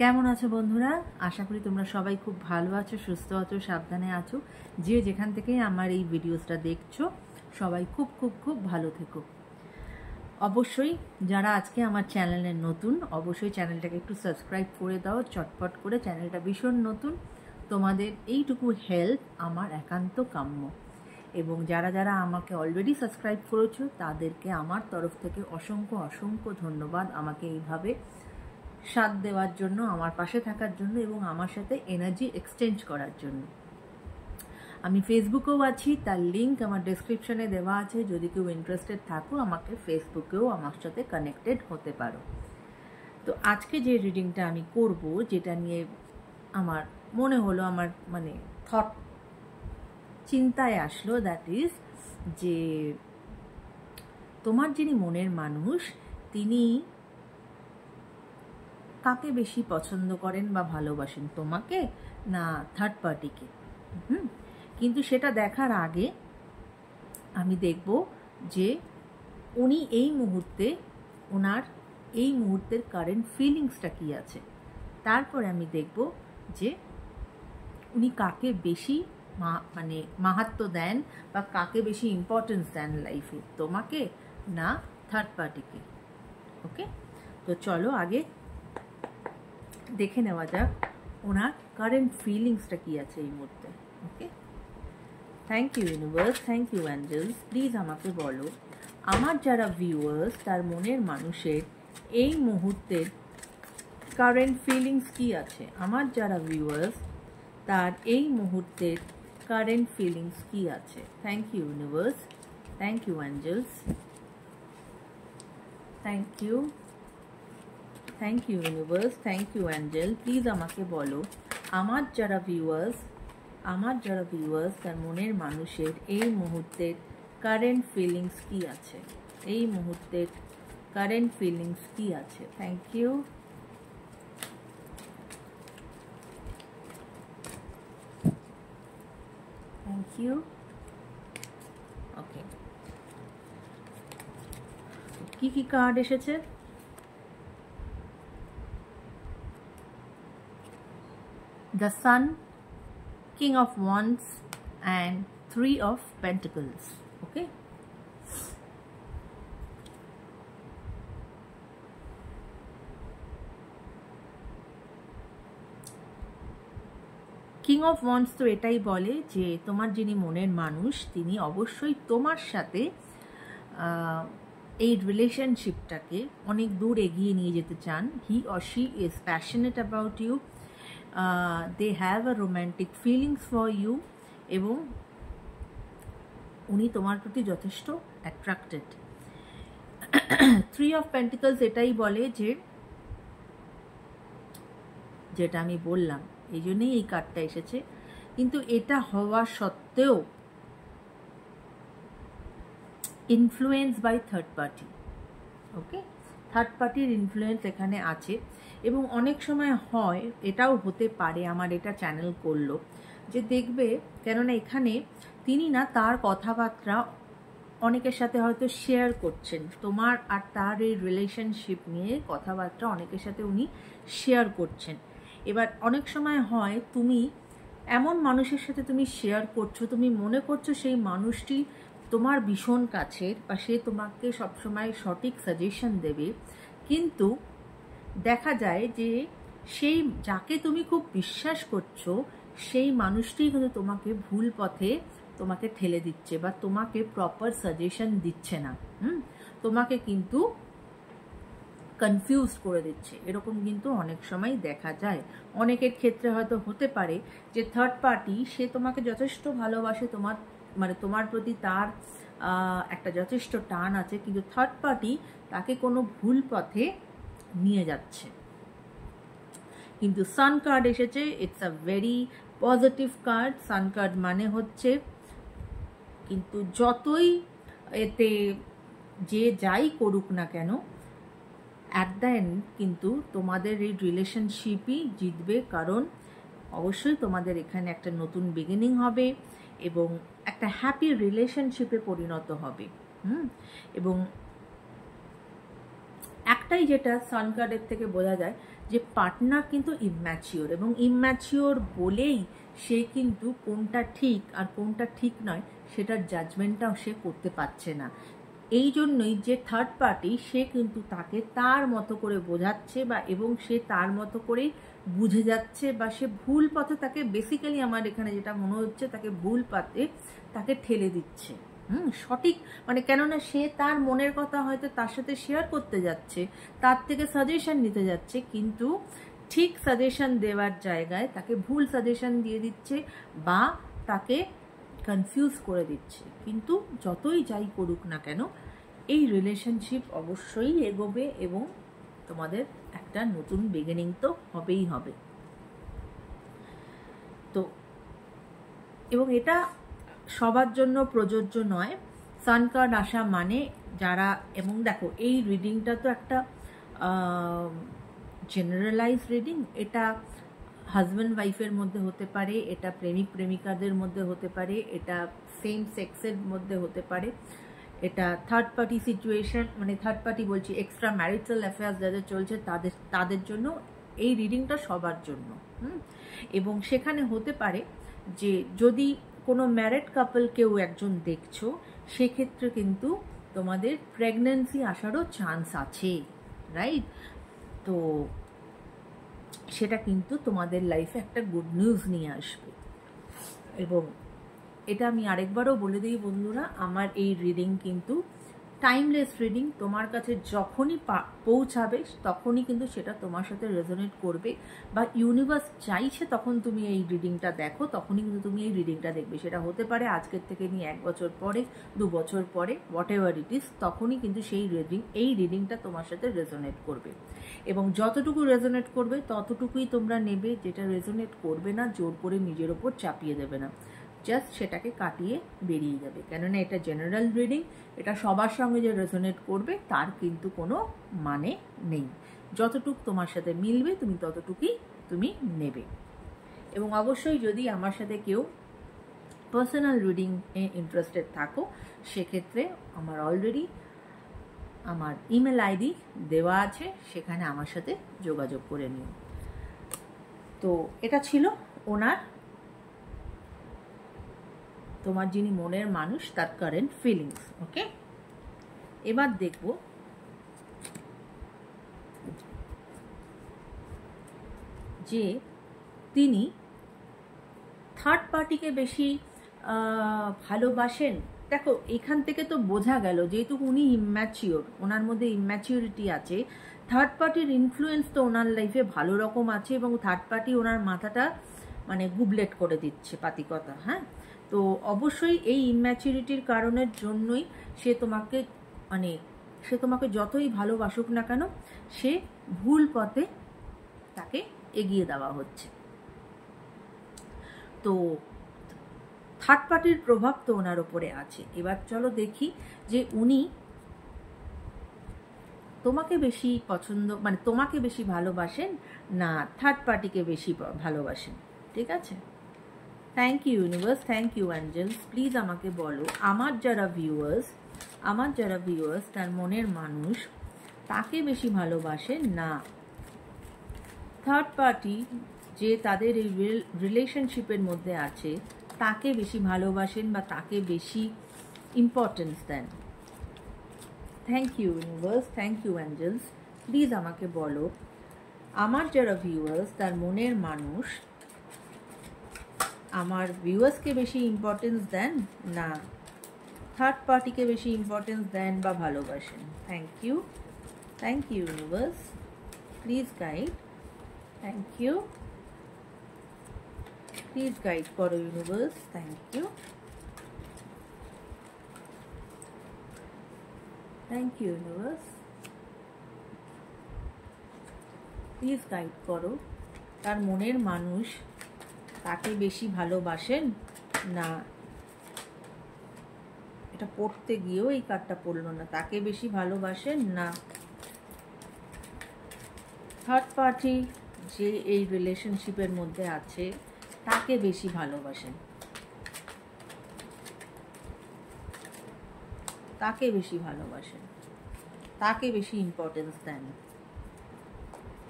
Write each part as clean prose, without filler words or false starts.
কেমন আছো বন্ধুরা? আশা করি তোমরা সবাই খুব ভালো আছো, সুস্থ আছো, সাবধানে আছো। যে যেখান থেকে আমার এই ভিডিওসটা দেখছো সবাই খুব খুব খুব ভালো থেকো। অবশ্যই যারা আজকে আমার চ্যানেলে নতুন, অবশ্যই চ্যানেলটাকে একটু সাবস্ক্রাইব করে দাও চটপট করে। চ্যানেলটা ভীষণ নতুন, তোমাদের এইটুকু হেল্প আমার একান্ত কাম্য। এবং যারা যারা আমাকে অলরেডি সাবস্ক্রাইব করেছো তাদেরকে আমার তরফ থেকে অসংখ্য অসংখ্য ধন্যবাদ, আমাকে এইভাবে সাথ দেওয়ার জন্য, আমার পাশে থাকার জন্য এবং আমার সাথে এনার্জি এক্সচেঞ্জ করার জন্য। আমি ফেসবুকেও আছি, তার লিঙ্ক আমার ডেসক্রিপশনে দেওয়া আছে। যদি কেউ ইন্টারেস্টেড থাকো আমাকে ফেসবুকেও আমার সাথে কানেক্টেড হতে পারো। তো আজকে যে রিডিংটা আমি করব, যেটা নিয়ে আমার মনে হলো, আমার থট চিন্তায় আসলো, দ্যাট ইজ যে তোমার যিনি মনের মানুষ তিনি কাকে বেশি পছন্দ করেন বা ভালোবাসেন, তোমাকে না থার্ড পার্টিকে? কিন্তু সেটা দেখার আগে আমি দেখব যে উনি এই মুহূর্তে, ওনার এই মুহূর্তের কারেন্ট ফিলিংসটা কী আছে। তারপরে আমি দেখব যে উনি কাকে বেশি মাহাত্ম্য দেন বা কাকে বেশি ইম্পর্টেন্স দেন লাইফে, তোমাকে না থার্ড পার্টিকে। ওকে, তো চলো আগে দেখে নেওয়া যাক ওনার কারেন্ট ফিলিংসটা কী আছে এই মুহূর্তে। Okay, thank you universe, thank you angels. Please আমাকে বলো আমার যারা ভিউয়ার্স তার মনের মানুষের এই মুহূর্তের কারেন্ট ফিলিংস কী আছে। আমার যারা ভিউয়ার্স তার এই মুহূর্তের কারেন্ট ফিলিংস কী আছে। Thank you universe, thank you angels, thank you, thank you universe, thank you angel. Please আমাকে বলো আমার যারা ভিউয়ার্স তার মনের মানুষের এই মুহূর্তের কারেন্ট ফিলিংস কী আছে, এই মুহূর্তের কারেন্ট ফিলিংস কী আছে। Thank you, thank you. Okay, কি কি কার্ড এসেছে? The Sun, King of Wands and Three of Pentacles. Okay, king of wands তো এটাই বলে যে তোমার যিনি মনের মানুষ তিনি অবশ্যই তোমার সাথে এই রিলেশনশিপটাকে অনেক দূর এগিয়ে নিয়ে যেতে চান। He or she is passionate about you, they have a romantic feelings for you এবং উনি তোমার প্রতি যথেষ্ট অ্যাট্রাক্টেড। থ্রি অফ পেন্টিকলস এটাই বলে যে, যেটা আমি বললাম, এই জন্যই এই কার্ডটা এসেছে। কিন্তু এটা হওয়া সত্ত্বেও influence by third party. Okay, third পার্টির ইনফ্লুয়েন্স এখানে আছে এবং অনেক সময় হয়, এটাও হতে পারে, আমার এটা চ্যানেল করলো যে দেখবে, কেননা এখানে তিনি না তার কথাবার্তা অনেকের সাথে হয়তো শেয়ার করছেন, তোমার আর তার এই রিলেশনশিপ নিয়ে কথাবার্তা অনেকের সাথে উনি শেয়ার করছেন। এবার অনেক সময় হয় তুমি এমন মানুষের সাথে তুমি শেয়ার করছো, তুমি মনে করছো সেই মানুষটি তোমার ভীষণ কাছের বা সে তোমাকে সবসময় সঠিক সাজেশন দেবে, কিন্তু দেখা যায় যে সেই যাকে তুমি খুব বিশ্বাস করছো সেই মানুষটি কিন্তু তোমাকে ভুল পথে তোমাকে ঠেলে দিচ্ছে বা তোমাকে প্রপার সাজেশন দিচ্ছে না, তোমাকে কিন্তু কনফিউজ করে দিচ্ছে। এরকম কিন্তু অনেক সময় দেখা যায়। অনেকের ক্ষেত্রে হয়তো হতে পারে যে থার্ড পার্টি সে তোমাকে যথেষ্ট ভালোবাসে, তোমার প্রতি তার একটা যথেষ্ট টান আছে, কিন্তু থার্ড পার্টি তাকে কোনো ভুল পথে নিয়ে যাচ্ছে। কিন্তু সান কার্ড এসেছে, it's a very positive card. Sun card মানে হচ্ছে কিন্তু যতই এতে যে যাই করুক না কেন, অ্যাট দ্য এন্ড কিন্তু তোমাদের এই রিলেশনশিপই জিতবে, কারণ অবশ্যই তোমাদের এখানে একটা নতুন বিগিনিং হবে এবং একটা হ্যাপি রিলেশনশিপে পরিণত হবে। এবং একটাই যেটা সান কার্ডের থেকে বোঝা যায় যে পার্টনার কিন্তু ইম্যাচিওর, এবং ইম্যাচিওর বলেই সে কিন্তু কোনটা ঠিক আর কোনটা ঠিক নয় সেটার জাজমেন্টটাও সে করতে পারছে না। এই জন্যই যে থার্ড পার্টি সে কিন্তু তাকে তার মতো করে বোঝাচ্ছে বা এবং সে তার মতো করেই বুঝে যাচ্ছে, বা সে ভুল পথে তাকে, বেসিক্যালি আমার এখানে যেটা মনে হচ্ছে তাকে ভুল পথে তাকে ঠেলে দিচ্ছে। সঠিক মানে, কেননা সে তার মনের কথা হয়তো তার সাথে শেয়ার করতে যাচ্ছে, তার থেকে সাজেশন নিতে যাচ্ছে, কিন্তু ঠিক সাজেশন দেওয়ার জায়গায় তাকে ভুল সাজেশন দিয়ে দিচ্ছে বা তাকে কনফিউজ করে দিচ্ছে। কিন্তু যতই যাই করুক না কেন, এই রিলেশনশিপ অবশ্যই এগোবে এবং তোমাদের একটা নতুন বিগিনিং তো হবেই হবে। তো এবং এটা সবার জন্য প্রযোজ্য নয়। সান কার্ড আসা মানে যারা, এবং দেখো এই রিডিংটা তো একটা জেনারেলাইজ রিডিং, এটা হাজব্যান্ড ওয়াইফের মধ্যে হতে পারে, এটা প্রেমিক প্রেমিকাদের মধ্যে হতে পারে, এটা সেম সেক্সের মধ্যে হতে পারে, এটা থার্ড পার্টি সিচুয়েশন, মানে থার্ড পার্টি বলছি এক্সট্রা ম্যারিটাল অ্যাফেয়ার্স যাদের চলছে তাদের জন্য এই রিডিংটা সবার জন্য। এবং সেখানে হতে পারে যে যদি কোনো ম্যারিড কাপল কেউ একজন দেখছো, সেক্ষেত্রে কিন্তু তোমাদের প্রেগন্যান্সি আসারও চান্স আছে, রাইট? তো সেটা কিন্তু তোমাদের লাইফে একটা গুড নিউজ নিয়ে আসবে। এবং এটা আমি আরেকবারও বলে দিই বন্ধুরা, আমার এই রিডিং কিন্তু টাইমলেস রিডিং। তোমার কাছে যখনই পৌঁছাবে তখনই কিন্তু সেটা তোমার সাথে রেজোনেট করবে, বা ইউনিভার্স চাইছে তখন তুমি এই রিডিংটা দেখো, তখনই কিন্তু তুমি এই রিডিংটা দেখবে। সেটা হতে পারে আজকের থেকে নিয়ে 1 বছর পরে, 2 বছর পরে, হোয়াট এভার ইট ইজ, তখনই কিন্তু এই রিডিংটা তোমার সাথে রেজোনেট করবে। এবং যতটুকু রেজোনেট করবে ততটুকুই তোমরা নেবে, যেটা রেজোনেট করবে না জোর করে নিজের ওপর চাপিয়ে দেবে না, জাস্ট সেটাকে কাটিয়ে বেরিয়ে যাবে। কেননা এটা জেনারেল রিডিং, এটা সবার সঙ্গে যে রেজোনেট করবে তার কিন্তু কোনো মানে নেই। যতটুকু তোমার সাথে মিলবে তুমি ততটুকুই তুমি নেবে। এবং অবশ্যই যদি আমার সাথে কেউ পার্সোনাল রিডিংয়ে ইন্টারেস্টেড থাকো, সেক্ষেত্রে আমার অলরেডি আমার ইমেল আইডি দেওয়া আছে, সেখানে আমার সাথে যোগাযোগ করে নিও। তো এটা ছিল ওনার, তোমার যিনি মনের মানুষ তার কারেন্ট ফিলিংস। ওকে, এবার দেখব যে তিনি থার্ড পার্টিকে বেশি ভালোবাসেন। দেখো এখান থেকে তো বোঝা গেল যেহেতু উনি ইম্যাচিওর, ওনার মধ্যে ইম্যাচিওরিটি আছে, থার্ড পার্টির ইনফ্লুয়েন্স তো ওনার লাইফে ভালো রকম আছে, এবং থার্ড পার্টি ওনার মাথাটা মানে গুবলেট করে দিচ্ছে, পাতিকথা। হ্যাঁ, তো অবশ্যই এই ইম্যাচিউরিটির কারণের জন্যই সে তোমাকে যতই ভালোবাসুক না কেন, সে ভুল পথে তাকে এগিয়ে দেওয়া হচ্ছে। তো থার্ড পার্টির প্রভাব তো ওনার ওপরে আছে। এবার চলো দেখি যে উনি তোমাকে বেশি পছন্দ, মানে তোমাকে বেশি ভালোবাসেন না থার্ড পার্টিকে বেশি ভালোবাসেন। ঠিক আছে, thank you universe, thank you angels. Please আমাকে বলো, আমার যারা ভিউয়ার্স তার মনের মানুষ তাকে বেশি ভালোবাসেন না থার্ড পার্টি যে তাদের এই রিলেশনশিপের মধ্যে আছে তাকে বেশি ভালোবাসেন বা তাকে বেশি ইম্পর্টেন্স দেন। Thank you universe, thank you angels. Please আমাকে বলো, আমার যারা ভিউয়ার্স তার মনের মানুষ আমার ভিউয়ার্সকে বেশি ইম্পর্টেন্স দেন না থার্ড পার্টিকে বেশি ইম্পর্টেন্স দেন বা ভালোবাসেন। Thank you universe, please guide. Thank you, please guide করো universe. Thank you, universe, please guide করো, তার মনের মানুষ তাকে বেশি ভালোবাসেন না, এটা পড়তে গিয়েও এই কার্ডটা পড়লো না, তাকে বেশি ভালোবাসেন না থার্ড পার্টি যে এই রিলেশনশিপের মধ্যে আছে তাকে বেশি ভালোবাসেন, তাকে বেশি ইম্পর্টেন্স দেন।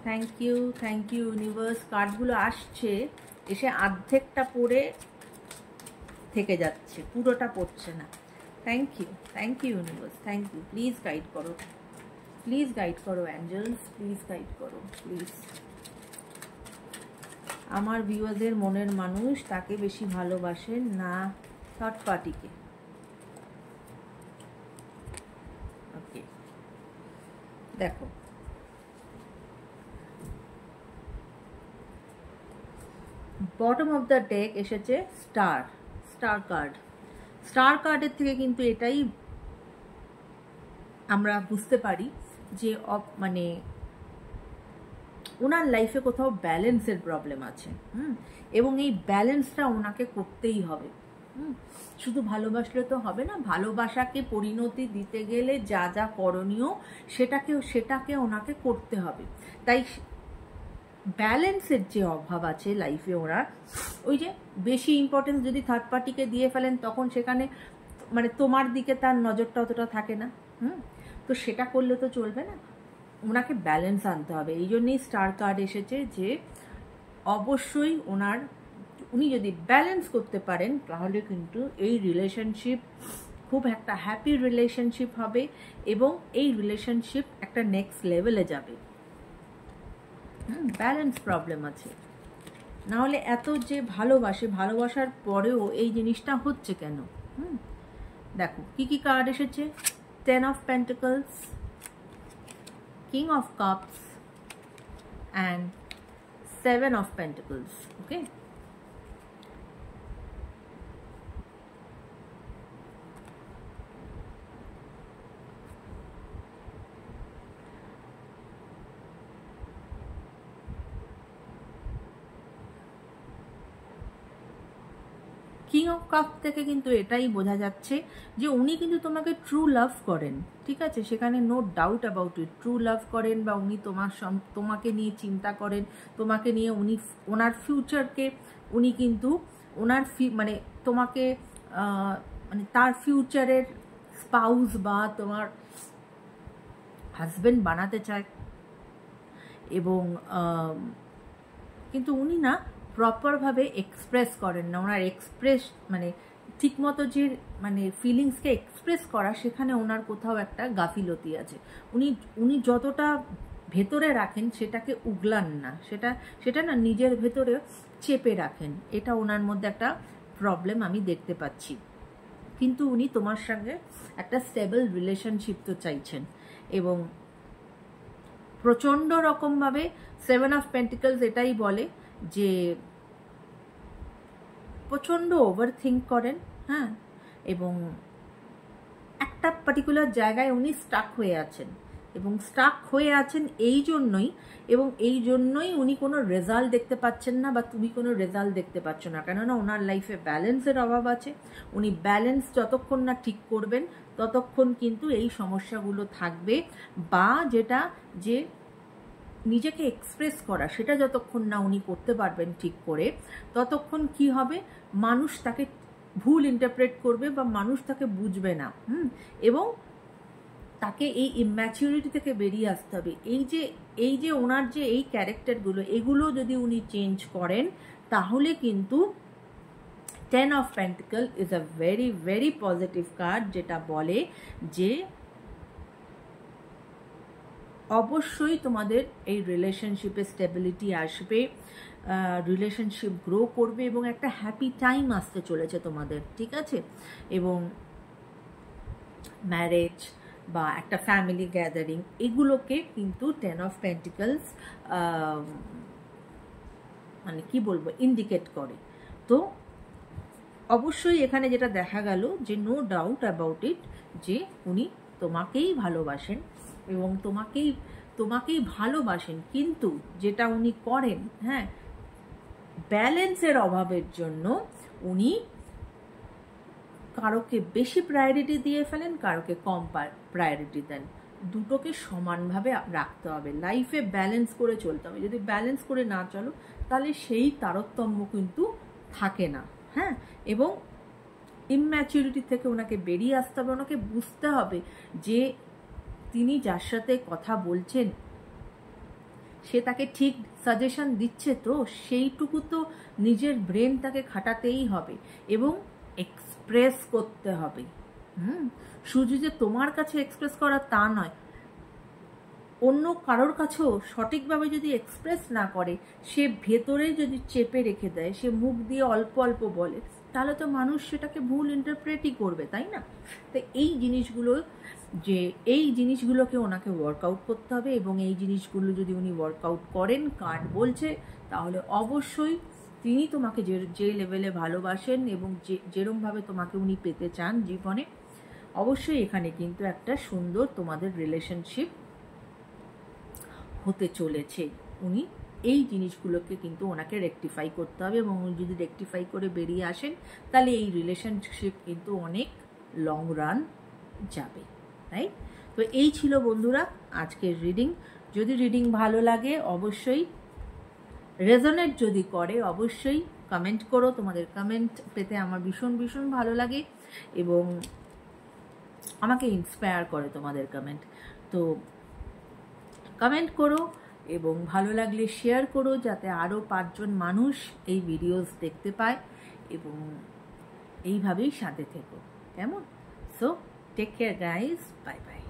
Thank you universe. কার্ডগুলো আসছে, এসে অর্ধেকটা পড়ে থেকে যাচ্ছে, পুরোটা পড়ছে না। Thank you universe, thank you. Please guide করো, প্লিজ গাইড করো অ্যাঞ্জেলস, প্লিজ গাইড করো প্লিজ। আমার ভিউয়ারদের মনের মানুষ তাকে বেশি ভালোবাসেন না থার্ড পার্টিকে? ওকে, দেখো বটম অফ দ্য ডেক এসেছে স্টার কার্ডের থেকে কিন্তু এটাই আমরা বুঝতে পারি যে মানে ওনার লাইফে কোথাও ব্যালেন্সের প্রবলেম আছে, এবং এই ব্যালেন্সটা ওনাকে করতেই হবে। শুধু ভালোবাসলে তো হবে না, ভালোবাসাকে পরিণতি দিতে গেলে যা যা করণীয় সেটাকে ওনাকে করতে হবে। তাই ব্যালেন্সের যে অভাব আছে লাইফে ওনার, ওই যে বেশি ইম্পর্টেন্স যদি থার্ড পার্টিকে দিয়ে ফেলেন তখন সেখানে মানে তোমার দিকে তার নজরটা অতটা থাকে না। তো সেটা করলে তো চলবে না, ওনাকে ব্যালেন্স আনতে হবে। এই জন্যই স্টার কার্ড এসেছে যে অবশ্যই উনি যদি ব্যালেন্স করতে পারেন তাহলে কিন্তু এই রিলেশনশিপ খুব একটা হ্যাপি রিলেশনশিপ হবে এবং এই রিলেশনশিপ একটা নেক্সট লেভেলে যাবে। ব্যালেন্স প্রবলেম আছে, নাহলে এত যে ভালোবাসার পরেও এই জিনিসটা হচ্ছে কেন? দেখো কি কি কার্ড এসেছে, 10 of Pentacles, King of Cups and 7 of Pentacles. Okay, king of cup থেকে কিন্তু এটাই বোঝা যাচ্ছে যে উনি কিন্তু তোমাকে ট্রু লাভ করেন, ঠিক আছে? সেখানে no doubt about it, true love করেন বা উনি তোমাকে নিয়ে চিন্তা করেন, তোমাকে নিয়ে ওনার ফিউচারকে উনি কিন্তু মানে তোমাকে মানে তার ফিউচারের স্পাউস বা তোমার হাজবেন্ড বানাতে চায়। এবং কিন্তু উনি না প্রপারভাবে এক্সপ্রেস করেন না, ওনার মানে ঠিকমতো যে মানে ফিলিংসকে এক্সপ্রেস করা, সেখানে ওনার কোথাও একটা গাফিলতি আছে। উনি যতটা ভেতরে রাখেন সেটাকে উগলান না, সেটা না নিজের ভেতরে চেপে রাখেন। এটা ওনার মধ্যে একটা প্রবলেম আমি দেখতে পাচ্ছি। কিন্তু উনি তোমার সঙ্গে একটা স্টেবল রিলেশনশিপ তো চাইছেন, এবং প্রচণ্ড রকমভাবে 7 of Pentacles এটাই বলে যে প্রচণ্ড ওভার থিঙ্ক করেন, হ্যাঁ, এবং একটা পার্টিকুলার জায়গায় উনি স্টাক হয়ে আছেন, এবং স্টাক হয়ে আছেন এই জন্যই উনি কোনো রেজাল্ট দেখতে পাচ্ছেন না, বা তুমি কোনো রেজাল্ট দেখতে পাচ্ছ না। কেননা ওনার লাইফে ব্যালেন্সের অভাব আছে। উনি ব্যালেন্স যতক্ষণ না ঠিক করবেন ততক্ষণ কিন্তু এই সমস্যাগুলো থাকবে, বা যে নিজেকে এক্সপ্রেস করা সেটা যতক্ষণ না উনি করতে পারবেন ঠিক করে, ততক্ষণ কি হবে, মানুষ তাকে ভুল ইন্টারপ্রেট করবে বা মানুষ তাকে বুঝবে না। এবং তাকে এই ইম্যাচিউরিটি থেকে বেরিয়ে আসতে হবে। এই যে ওনার যে এই ক্যারেক্টারগুলো, এগুলো যদি উনি চেঞ্জ করেন তাহলে কিন্তু 10 of Pentacles is a very very positive card, যেটা বলে যে অবশ্যই তোমাদের এই রিলেশনশিপে স্টেবিলিটি আসবে, রিলেশনশিপ গ্রো করবে এবং একটা হ্যাপি টাইম আসতে চলেছে তোমাদের, ঠিক আছে? এবং ম্যারেজ বা একটা ফ্যামিলি গ্যাদারিং, এগুলোকে কিন্তু 10 of Pentacles মানে কি বলবো, ইন্ডিকেট করে। তো অবশ্যই এখানে যেটা দেখা গেল যে নো ডাউট অ্যাবাউট ইট যে উনি তোমাকেই ভালোবাসেন এবং তোমাকেই ভালোবাসেন, কিন্তু যেটা উনি করেন, হ্যাঁ, ব্যালেন্সের অভাবের জন্য উনি কারোকে বেশি প্রায়োরিটি দিয়ে ফেলেন, কারোকে কম প্রায়োরিটি দেন। দুটোকে সমানভাবে রাখতে হবে, লাইফে ব্যালেন্স করে চলতে হবে। যদি ব্যালেন্স করে না চলো তাহলে সেই তারতম্য কিন্তু থাকে না, হ্যাঁ। এবং ইম্যাচুরিটি থেকে ওনাকে বেরিয়ে আসতে হবে, ওনাকে বুঝতে হবে যে তিনি যার সাথে কথা বলছেন সে তাকে ঠিক সাজেশন দিচ্ছে, তো সেইটুকু তো নিজের ব্রেন তাকে খাটাতেই হবে এবং এক্সপ্রেস করতে হবে। শুধু যে তোমার কাছে এক্সপ্রেস করা তা নয়, অন্য কারোর কাছেও সঠিকভাবে যদি এক্সপ্রেস না করে, সে ভেতরে যদি চেপে রেখে দেয়, সে মুখ দিয়ে অল্প অল্প বলে, তাহলে তো মানুষ সেটাকে ভুল ইন্টারপ্রেটই করবে, তাই না? তো এই জিনিসগুলোকে ওনাকে ওয়ার্কআউট করতে হবে, এবং এই জিনিসগুলো যদি উনি ওয়ার্কআউট করেন, কার্ড বলছে, তাহলে অবশ্যই তিনি তোমাকে যে লেভেলে ভালোবাসেন এবং যেরমভাবে তোমাকে উনি পেতে চান জীবনে, অবশ্যই এখানে কিন্তু একটা সুন্দর তোমাদের রিলেশনশিপ হতে চলেছে। উনি এই জিনিসগুলোকে কিন্তু ওনাকে রেকটিফাই করতে হবে, এবং উনি যদি রেকটিফাই করে বেরিয়ে আসেন, তাহলে এই রিলেশনশিপ কিন্তু অনেক লং রান যাবে, তাই? তো এই ছিল বন্ধুরা আজকের রিডিং। যদি রিডিং ভালো লাগে, অবশ্যই রেজোনেট যদি করে, অবশ্যই কমেন্ট করো। তোমাদের কমেন্ট পেতে আমার ভীষণ ভীষণ ভালো লাগে এবং আমাকে ইন্সপায়ার করে তোমাদের কমেন্ট। তো কমেন্ট করো এবং ভালো লাগলে শেয়ার করো, যাতে আরও 5 জন মানুষ এই ভিডিওস দেখতে পায়, এবং এইভাবেই সাথে থেকো, কেমন? So take care guys, bye by.